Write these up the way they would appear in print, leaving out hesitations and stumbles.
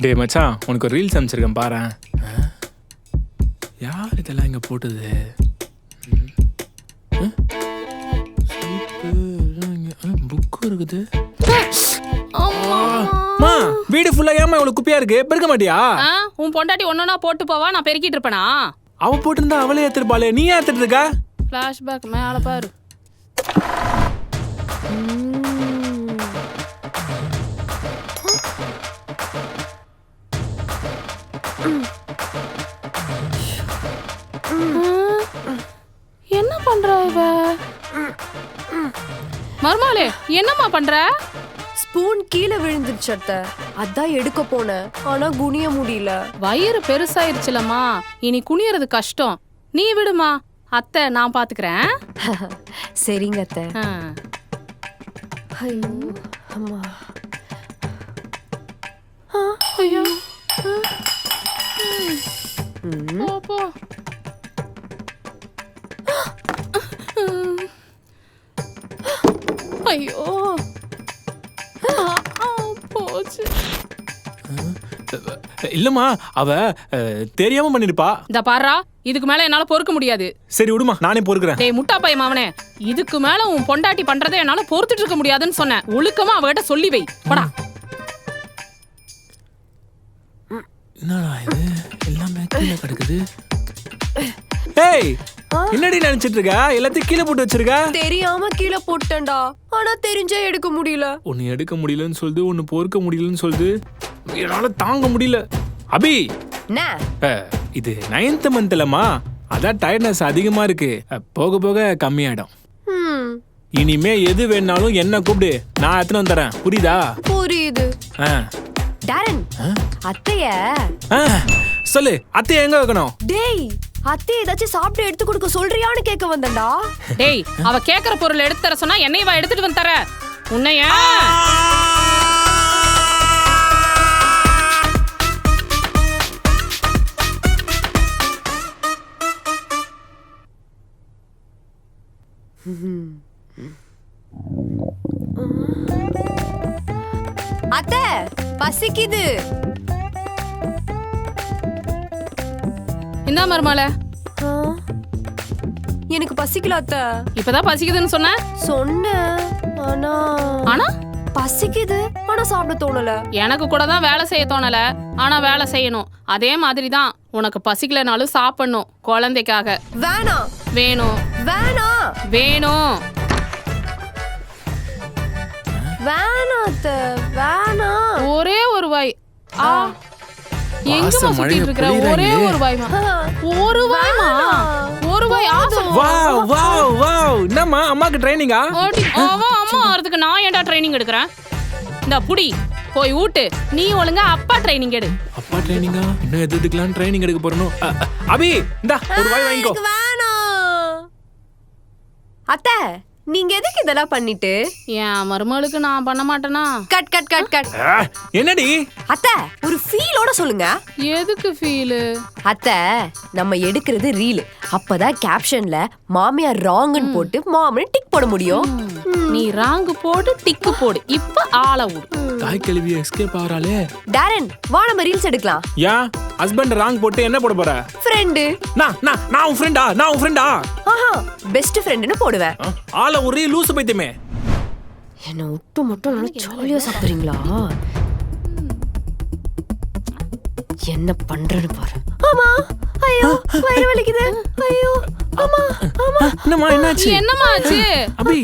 டே மச்சான், உனக்கு ஒரு ரீல்ஸ் அனுப்பிச்சிருக்கேன் பாரேன். யார் இதெல்லாம் இங்கே போட்டது? புக்கு இருக்குது. அம்மா, வீடு ஃபுல்லா ஏமா இவ்வளவு குப்பையா இருக்கு? பெருக்க மாட்டியா? உன் பொண்டாட்டி ஒன்னொன்னா போட்டு போவா, நான் பெருக்கிட்டு இருப்பேனா? அவ போட்டிருந்தா அவளே ஏத்துருப்பாளே, நீ ஏத்துட்டு இருக்க? ஃபிளாஷ்பேக் மேல பாரு. என்ன பண்ற இவ? மர்மாலே, என்னம்மா பண்ற? ஸ்பூன் கீழே விழுந்துருச்சு அத்தை, அதான் எடுக்க போனேன். ஆனா குனிய முடியல. வயிறு பெருசாயிருச்சுலம்மா, இனி குனியறது கஷ்டம். நீ விடுமா, அத்தை நான் பாத்துக்கிறேன். சரிங்க அத்தை. ஆ. ஐயோ அம்மா. ஐயோ. போ, போ. ஐயோ. போச்சு. இல்லம்மா, அவ தெரியாம பண்ணிருப்பா. இந்த பாரா, இதுக்கு மேல என்னால பொறுக்க முடியாது. சரி விடுமா, நானே பொறுக்கிறேன். டேய் முட்டா பையன் அவனே, இதுக்கு மேல உன் பொண்டாட்டி பண்றதை என்னால பொறுத்துட்டு இருக்க முடியாதுன்னு சொன்னேன். ஒழுக்கமா அவகிட்ட சொல்லி வை. போடா. என்னடா இது, எல்லாமே கீழே கிடக்குது. ஏய், என்னடி நினைச்சிட்டு இருக்க? எல்லாத்தையும் கீழே போட்டு வச்சிருக்க. தெரியாம கீழே போட்டேன்டா, ஆனா தெரிஞ்சே எடுக்க முடியல. ஒன்னு எடுக்க முடியலன்னு சொல்லுது, ஒன்னு பொறுக்க முடியலன்னு சொல்லுது. என்னால தாங்க முடியல. அபி, இது 9th மந்த்லமா, அதான் டயர்ட்னஸ் அதிகமா இருக்கு. போக போக கம்மியாயிடும். இனிமே எது வேணாலும் என்ன கூப்பிடு, நான் எத்தனை வந்து தரேன். புரியுதா? புரியுது. டாரன், அத்தைய சொல்லு, அத்தைய எங்க வைக்கணும்? டேய், அத்தைய ஏதாச்சும் சாப்பிட்டு எடுத்து கொடுக்க சொல்றியான்னு கேட்க வந்தேன்டா. டேய், அவ கேக்குற பொருள் எடுத்து தர சொன்னா என்னைய வா எடுத்துட்டு வந்து தர. உன்னைய அத்தை, பசிக்குது. இந்தா மருமல. எனக்கு பசிக்கல அத்தை. இப்பதான் பசிக்குதுன்னு சொன்ன. சொன்னேன், ஆனா பசிக்குது, ஆனா சாப்பிட தோணல. எனக்கு கூட தான் வேலை செய்ய தோணல, ஆனா வேலை செய்யணும். அதே மாதிரி தான் உனக்கு பசிக்கலனாலும் சாப்பிடணும், குழந்தைக்காக. வேணாம். வேணும். வேணாம். வேணும். வேணாம் அத்தை, வேணாம். ஒரே ஒரு வாய். எங்கமா சுத்திட்டு இருக்கற? ஒரே ஒரு வாய்மா. ஒரு வாய்மா. ஒரு வாய். Wow wow wow. என்னம்மா, அம்மாக்கு ட்ரைனிங்கா? அவ அம்மா ஆறதுக்கு நான் ஏன்டா ட்ரைனிங் எடுக்கறேன்? இந்த புடி போய் ஊட்டு. நீ ஒழுங்கா அப்பா ட்ரைனிங் எடு. அப்பா ட்ரைனிங்கா? இன்னும் எதுக்குலாம் ட்ரைனிங் எடுக்க போறனோ? அபி, இந்தா ஒரு வாய் வாங்கிக்கோ. வேணாம் அத்தை, நீங்க எதுக்கு இதெல்லாம் பண்ணிட்டு? என் மருமகளுக்கு நான் பண்ண மாட்டேனா? Cut cut cut cut. என்னடி அத்தை, ஒரு ஃபீலோட சொல்லுங்க. எதுக்கு ஃபீல்? அத்தை, நம்ம எடுக்கிறது ரீல். அப்பதான் கேப்ஷன்ல மாமியார் ராங்னு போட்டு மாமன் டிக் போட முடியும். நீ ராங்கு போடு, டிக்கு போடு. இப்ப ஆள விடு. தாய் கேள்வி எஸ்கேப் ஆறாளே. டாரன், வா நம்ம ரீல்ஸ் எடுக்கலாம். யா, ஹஸ்பண்ட் ராங் போட்டு என்ன போட போற? ஃப்ரெண்ட். நான் உன் ஃப்ரெண்டா? நான் உன் ஃப்ரெண்டா? ஆஹா, பெஸ்ட் ஃப்ரெண்ட்னு போடுவேன். ஆள ஒரே லூசு பைத்தியமே. என்ன விட்டு மட்டும் நல்லா ஜாலியா சாப்பிடுறீங்களா? என்ன பண்றேன்னு பாரு. ஆமா, ஐயோ வயிறு வலிக்குது. ஐயோ ஆமா ஆமா. என்னம்மா, என்னாச்சு? என்னம்மா ஆச்சு? அபி,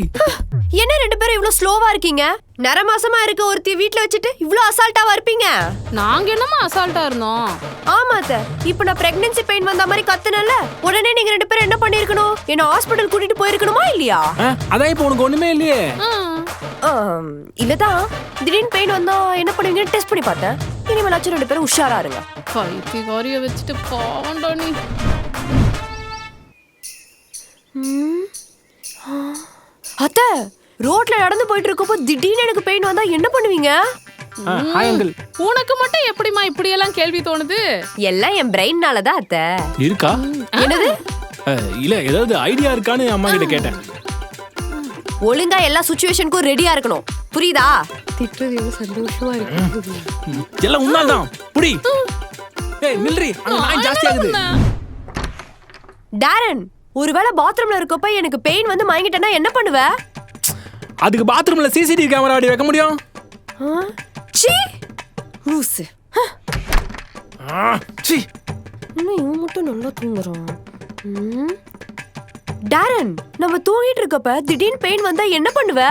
என்ன ரெண்டு பேரும் இவ்ளோ ஸ்லோவா இருக்கீங்க? நர மாசமா இருக்க ஒருத்தி வீட்ல வச்சுட்டு இவ்ளோ அசால்ட்டாவா இருப்பீங்க? நாங்க என்னமா அசால்ட்டா இருந்தோம்? ஆமா அத்தை, இப்போ நான் பிரெக்னன்சி பெயின் வந்த மாதிரி கத்துனல, உடனே நீங்க ரெண்டு பேரும் என்ன பண்ணிருக்கணும்? என்ன ஹாஸ்பிடல் கூட்டிட்டு போயிருக்கணுமா இல்லையா? அதான் இப்போ உனக்கு ஒண்ணுமே இல்லையே. இல்லதான், திடீர்னு பெயின் வந்தா என்ன பண்ணுவீங்கன்னு டெஸ்ட் பண்ணி பார்த்தேன். இனிமேலாச்சும் ரெண்டு பேரும் உஷாரா இருங்க. பைத்தியக்காரிய வச்சுட்டு பாவண்டா நீ. அத்தை, ரோட்ல நடந்து போயிட்டு இருக்கப்போ திடீர்னு எனக்கு பெயின் வந்தா என்ன பண்ணுவீங்க? Hi uncle. உனக்கு மட்டும் எப்படிமா இப்படி எல்லாம் கேள்வி தோணுது? எல்லாம் என் பிரெயின்னால தான் அத்தை. இருக்கா? என்னது? இல்ல, ஏதாவது ஐடியா இருக்கான்னு அம்மா கிட்ட கேட்டேன். ஒழுங்கா எல்லா சிச்சுவேஷனுக்கும் ரெடியா இருக்கணும், புரியுதா? திட்டுறது சந்தோஷமா இருக்கு. எல்லாம் உண்மைதான். புடி. ஏய் நில்றி, அங்க நாய் ஜாஸ்தி ஆகுது. டாரன், ஒருவேளை பாத்ரூம்ல இருக்கப்ப எனக்கு பெயின் வந்து மயங்கிட்டேன்னா என்ன பண்ணுவ? அதுக்கு பாத்ரூம்ல சிசிடிவி கேமரா அடி வைக்க முடியும். சீ லூசு. சீ இன்னும் இவன் மட்டும் நல்லா தூங்குறான். டாரன், நம்ம தூங்கிட்டு இருக்கப்ப திடீர்னு பெயின் வந்தா என்ன பண்ணுவ?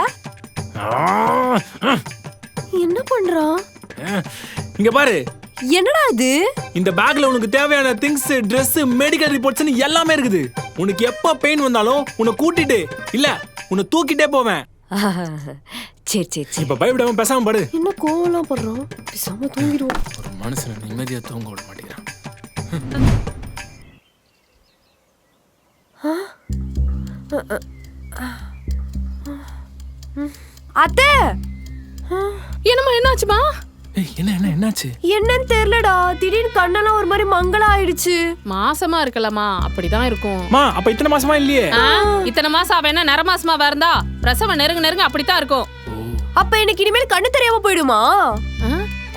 என்ன பண்றான்? இங்க பாரு. என்னடா இது? இந்த பேக்ல உனக்கு தேவையான திங்ஸ், Dress, மெடிக்கல் ரிப்போர்ட்ஸ் எல்லாமே இருக்குது. உனக்கு எப்ப பெயின் வந்தாலும் உன்னை கூட்டிட்டு இல்ல உன்னை தூக்கிட்டே போவேன். சரி சரி சரி. இப்ப பயப்படாம பேசாம படு. என்ன கோவலாம் பண்றான்? பேசாம தூங்கிடுவோம். ஒரு மனுஷனை நிம்மதியா தூங்க விட மாட்டேங்கிறான். அத்தை, என்னம்மா என்னாச்சுமா? ஏய் என்ன என்ன என்னாச்சு? என்னன்னு தெரியலடா, திடீர்னு கண்ணெல்லாம் ஒரு மாதிரி மங்களா ஆயிடுச்சு. மாசமா இருக்கலாமா, அப்படிதான் இருக்கும். மா அப்ப இத்தனை மாசமா இல்லையே? இத்தனை மாசம் அவ என்ன நிற மாசமா இருந்தா பிரசவம் நெருங்க அப்படித்தான் இருக்கும். அப்ப எனக்கு இனிமேல் கண்ணு தெரியாம போயிடுமா?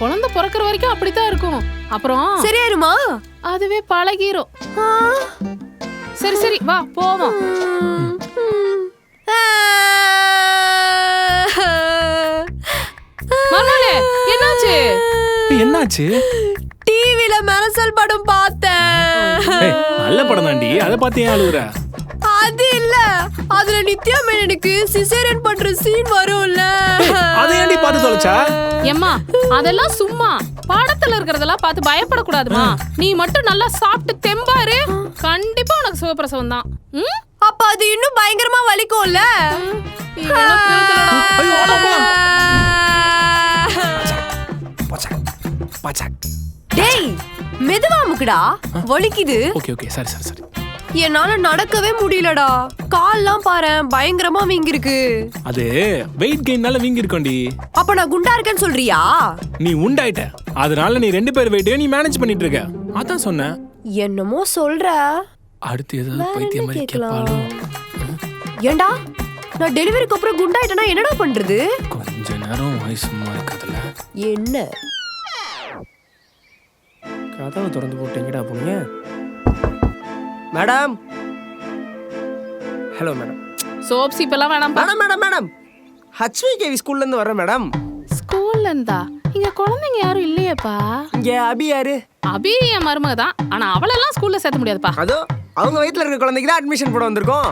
குழந்தை பிறக்கிற வரைக்கும் அப்படித்தான் இருக்கும். அப்புறம் சரியாயிருமா? அதுவே பழகிரும். சரி சரி வா போவோம். மர்மலே என்னாச்சு? என்னாச்சு? டிவில மெரசல் படம் பார்த்தேன். நல்ல படம் தாண்டி, அதை பார்த்து ஏன் அழுகுற? அது இல்ல, அதுல நித்யா மேனனுக்கு சிசேரியன் பண்ற சீன் வரும்ல, அதை ஏன்டி பார்த்து தொலைச்சா? ஏம்மா அதெல்லாம் சும்மா படத்துல இருக்கிறதெல்லாம் பார்த்து பயப்படக்கூடாதுமா. நீ மட்டும் நல்லா சாப்பிட்டு தெம்பாரு, கண்டிப்பா உனக்கு சுகப்பிரசவம் தான். அப்ப அது இன்னும் பயங்கரமா வலிக்கும்ல. டேய் மெதுவா அமுக்குடா, வலிக்குது. ஓகே ஓகே சரி சரி சரி. என்னால நடக்கவே முடியலடா, கால்லாம் பாரேன் பயங்கரமா வீங்கிருக்கு. அது வெயிட் கெயின்னால வீங்கி இருக்கோண்டி. அப்ப நான் குண்டா இருக்கேன்னு சொல்றியா? நீ உண்டாயிட்ட, அதனால நீ 2 பேர் வெயிட்டையும் நீ மேனேஜ் பண்ணிட்டு இருக்க. அதான் சொன்னேன். என்னமோ சொல்ற. அடுத்து ஏதாவது பைத்தியம் மாதிரி கேட்பாளோ? ஏண்டா நான் டெலிவரிக்கு அப்புறம் குண்டாயிட்டேனா என்னடா பண்றது? கொஞ்ச நேரம் வாய் சும்மா இருக்கதுல. என்ன கதவை திறந்து போட்டீங்கடா போங்க. மேடம். Hello madam. சோப் சீப்பெல்லாம் வேணாம். மேடம் மேடம் மேடம் HVKV ஸ்கூல்ல இருந்து வரேன் மேடம். ஸ்கூல்ல இருந்தா? இங்க குழந்தைங்க யாரும் இல்லையேப்பா. இங்க அபி யாரு? அபி என் மருமக தான், ஆனா அவளெல்லாம் ஸ்கூல்ல சேர்த்த முடியாதுப்பா. அதோ அவங்க வயித்துல இருக்கிற குழந்தைக்கு தான் அட்மிஷன் போட வந்திருக்கோம்.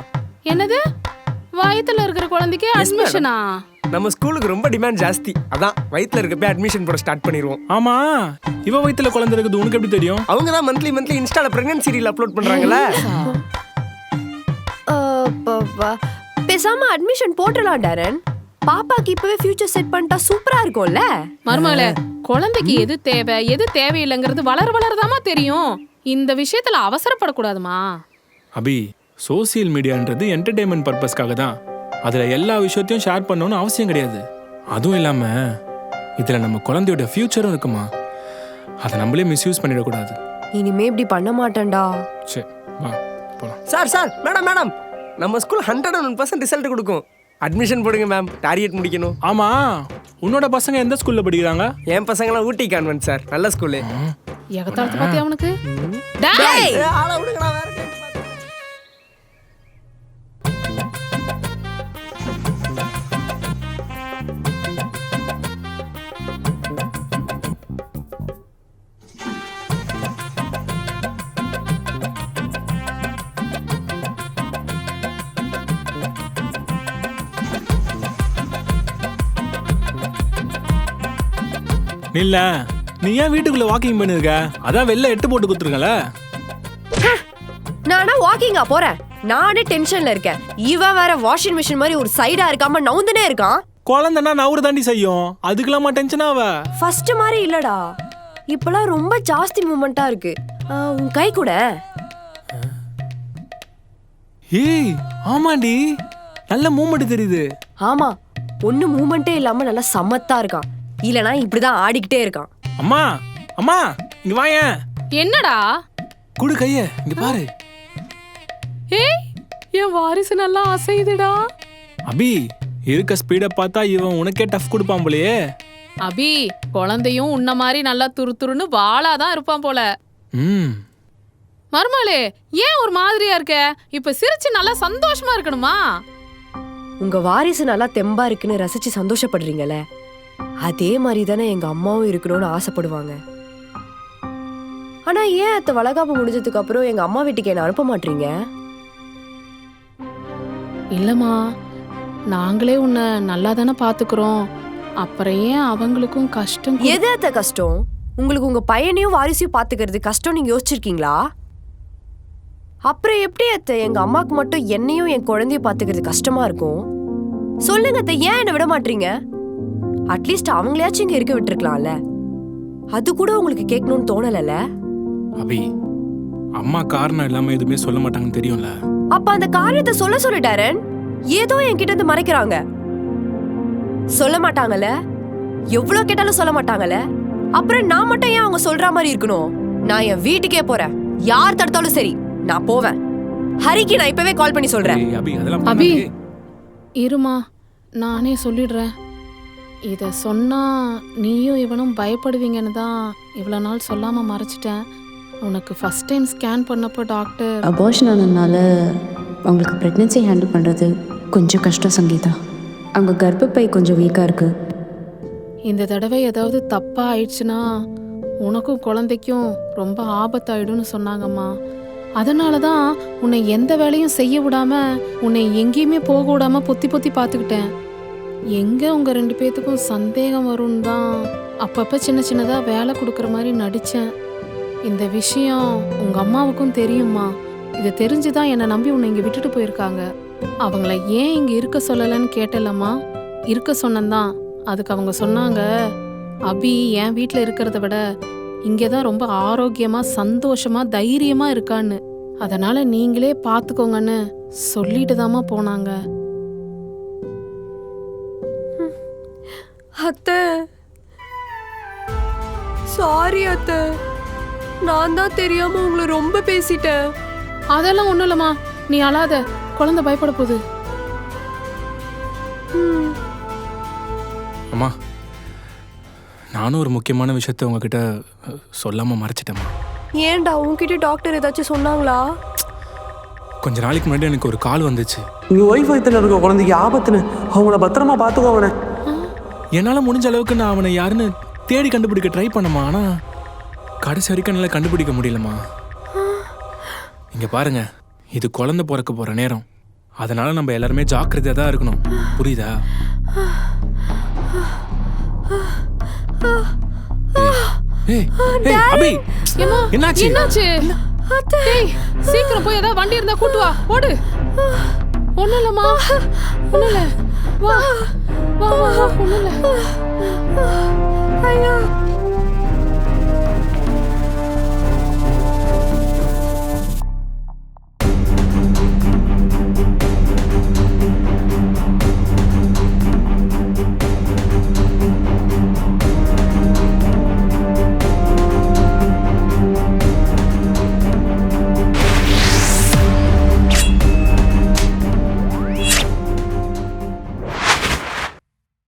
என்னது வயித்துல இருக்கிற குழந்தைக்கு அட்மிஷனா? நம்ம ஸ்கூலுக்கு ரொம்ப டிமாண்ட் ஜாஸ்தி, அதான் வயித்துல இருக்கப்பே அட்மிஷன் போட ஸ்டார்ட் பண்ணிடுவோம். ஆமா, இவ வயித்துல குழந்தை இருக்குது உனக்கு எப்படி தெரியும்? அவங்க தான் மந்த்லி இன்ஸ்டால பிரெக்னன்சி ரீல் அப்லோட் பண்றாங்கல்ல. பேசாம அட்மிஷன் போட்டுடலாம் டாரன். பாப்பாக்கு இப்பவே ஃபியூச்சர் செட் பண்ணிட்டா சூப்பரா இருக்கும்ல. மருமகளே, குழந்தைக்கு எது தேவை எது தேவையில்லைங்கிறது வளரதாமா தெரியும். இந்த விஷயத்துல அவசரப்படக்கூடாதுமா. அபி, சோசியல் மீடியான்றது என்டர்டெயின்மெண்ட் பர்பஸ்க்காக தான். அதுல எல்லா விஷயத்தையும் ஷேர் பண்ணணும்னு அவசியம் கிடையாது. அதுவும் இல்லாம இதுல நம்ம குழந்தையோட ஃபியூச்சரும் இருக்குமா, அதை நம்மளே மிஸ்யூஸ் பண்ணிடக்கூடாது. இனிமே இப்படி பண்ண மாட்டேன்டா. சரி வா போலாம். சார் மேடம் மேடம் நம்ம ஸ்கூல் 101% ரிசல்ட் கொடுக்கும். அட்மிஷன் போடுங்க மேம், டார்கெட் முடிக்கணும். ஆமா, உன்னோட பசங்க எந்த ஸ்கூல்ல படிக்கிறாங்க? என் பசங்களாம் ஊட்டி கான்வென்ட் சார், நல்ல ஸ்கூலு. எகத்தாளத்தை பத்தி அவனுக்கு ஆளை விடுங்கடா, வேற கேட்டு பாரு. இல்ல நீ ஏன் வீட்டுக்குள்ள வாக்கிங் பண்ணிருக்க? அதான் வெளில 8 போட்டு குத்துருக்கல. நானா வாக்கிங்கா போறேன்? நானே டென்ஷன்ல இருக்கேன். இவன் வேற வாஷிங் மிஷின் மாதிரி ஒரு சைடா இருக்காம நவுந்துனே இருக்கான். குழந்தைன்னா நவுறு தாண்டி செய்யும், அதுக்கெல்லாமா டென்ஷன் ஆவ? ஃபர்ஸ்ட் மாதிரி இல்லடா, இப்பெல்லாம் ரொம்ப ஜாஸ்தி மூமெண்டா இருக்கு. உன் கை கூட. ஏய் ஆமாண்டி, நல்ல மூமெண்ட் தெரியுது. ஆமா, ஒண்ணு மூமெண்டே இல்லாம நல்லா சமத்தா இருக்கான். இல்லனா இப்படிதான் ஆடிக்கிட்டே இருக்கான். அம்மா அம்மா இங்க வாயேன். என்னடா? குடு கைய, இங்க பாரு. ஏய், என் வாரிசு நல்லா அசையுதுடா. அபி, இருக்க ஸ்பீட பார்த்தா இவன் உனக்கே டஃப் கொடுப்பான் போலயே. அபி குழந்தையும் உன்ன மாதிரி நல்லா துருதுருன்னு வாளாதான் இருப்பான் போல. ம் மருமகளே, ஏன் ஒரு மாதிரியா இருக்க? இப்ப சிரிச்சு நல்லா சந்தோஷமா இருக்கணுமா? உங்க வாரிசு நல்லா தெம்பா இருக்குன்னு ரசிச்சு சந்தோஷப்படுறீங்கல்ல, அதே மாதிரி தானே எங்க அம்மாவும் இருக்கணும்னு ஆசைப்படுவாங்க. ஆனா ஏன் அத்தை வளகாப்பு முடிஞ்சதுக்கு அப்புறம் எங்க அம்மா வீட்டுக்கு என்ன அனுப்ப மாட்டீங்க? இல்லம்மா, நாங்களே உன்னை நல்லா தானே பாத்துக்கிறோம். அப்புறம் ஏன் அவங்களுக்கும் கஷ்டம்? எது அத்தை கஷ்டம்? உங்களுக்கு உங்க பையனையும் வாரிசையும் பாத்துக்கிறது கஷ்டம் நீங்க யோசிச்சிருக்கீங்களா? அப்புறம் எப்படி அத்தை எங்க அம்மாக்கு மட்டும் என்னையும் என் குழந்தைய பாத்துக்கிறது கஷ்டமா இருக்கும்? சொல்லுங்க அத்தை, ஏன் என்ன விட மாட்டீங்க? அட்லீஸ்ட் அவங்களையாச்சும் இங்க இருக்க விட்டுருக்கலாம்ல. அது கூட உங்களுக்கு கேட்கணும்னு தோணலல? அபி, அம்மா காரணம் இல்லாம எதுவுமே சொல்ல மாட்டாங்கன்னு தெரியும்ல. அப்ப அந்த காரியத்தை சொல்ல சொல்லிட்டாரன். ஏதோ என்கிட்ட இருந்து மறைக்கிறாங்க. சொல்ல மாட்டாங்கல்ல? எவ்வளவு கேட்டாலும் சொல்ல மாட்டாங்கல்ல? அப்புறம் நான் மட்டும் ஏன் அவங்க சொல்ற மாதிரி இருக்கணும்? நான் என் வீட்டுக்கே போறேன். யார் தடுத்தாலும் சரி நான் போவேன். ஹரிக்கு நான் இப்பவே கால் பண்ணி சொல்றேன். ஏய், அபி அதெல்லாம் அபி பண்ணாதே. இருமா, நானே சொல்லிடுறேன். இத சொன்னா நீயும் இவனும் பயப்படுவீங்கன்னு தான் இவ்வளவு நாள் சொல்லாம மறைச்சிட்டேன். உனக்கு ஃபர்ஸ்ட் டைம் ஸ்கேன் பண்ணப்போ டாக்டர் அபார்ஷன் ஆனதுனால அவங்களுக்கு ப்ரெக்னென்சி ஹேண்டில் பண்ணுறது கொஞ்சம் கஷ்டம் சங்கீதா. அவங்க கர்ப்பப்பை கொஞ்சம் வீக்காக இருக்குது. இந்த தடவை ஏதாவது தப்பா ஆயிடுச்சுன்னா உனக்கும் குழந்தைக்கும் ரொம்ப ஆபத்தாயிடும்னு சொன்னாங்கம்மா. அதனால தான் உன்னை எந்த வேலையும் செய்ய விடாம, உன்னை எங்கேயுமே போக விடாம பொத்தி பொத்தி பார்த்துக்கிட்டேன். எங்க உங்க 2 பேத்துக்கும் சந்தேகம் வரும்னு தான் அப்பப்ப சின்ன சின்னதா வேலை கொடுக்குற மாதிரி நடிச்சேன். இந்த விஷயம் உங்க அம்மாவுக்கும் தெரியுமா? இது தெரிஞ்சுதான் என்னை நம்பி உன்னை இங்க விட்டுட்டு போயிருக்காங்க. அவங்கள ஏன் இங்க இருக்க சொல்லலன்னு கேட்டலம்மா. இருக்க சொன்னதான். அதுக்கு அவங்க சொன்னாங்க, அபி என் வீட்டில் இருக்கிறத விட இங்கே தான் ரொம்ப ஆரோக்கியமா சந்தோஷமா தைரியமா இருக்கான்னு. அதனால நீங்களே பார்த்துக்கோங்கன்னு சொல்லிட்டு தாம்மா போனாங்க. அத்தை சாரி அத்தை, நான் தான் தெரியாம உங்களை ரொம்ப பேசிட்டேன். அதெல்லாம் ஒண்ணும் இல்லம்மா, நீ அழாத. குழந்தை பயப்பட போகுது. அம்மா, நானும் ஒரு முக்கியமான விஷயத்த உங்ககிட்ட சொல்லாம மறைச்சிட்டேம்மா. ஏன்டா உன்கிட்ட டாக்டர் ஏதாச்சும் சொன்னாங்களா? கொஞ்ச நாளைக்கு முன்னாடி எனக்கு ஒரு கால் வந்துச்சு. இங்க ஒய்ஃப் வயித்துல இருக்க குழந்தைக்கு ஆபத்துன்னு, அவங்கள பத்திரமா பாத்துக்கோ. அவனை என்னால் முடிஞ்ச அளவுக்கு நான் அவனை யாருன்னு தேடி கண்டுபிடிக்க ட்ரை பண்ணமா. ஆனால் கடைசி வரைக்கும் என்னால் கண்டுபிடிக்க முடியலம்மா. இங்கே பாருங்க, இது குழந்தை பிறக்க போகிற நேரம். அதனால நம்ம எல்லாருமே ஜாக்கிரதையாக தான் இருக்கணும். புரியுதா? ஏய், ஏய், அபி, என்னாச்சு? என்னாச்சு? டேய், சீக்கிரம் போய் ஏதாவது வண்டி இருந்தா கூட்டு வா. ஓடு. ஒண்ணும் இல்லம்மா, ஒண்ணும் இல்ல. வா வா வா, ஒண்ணும் இல்ல.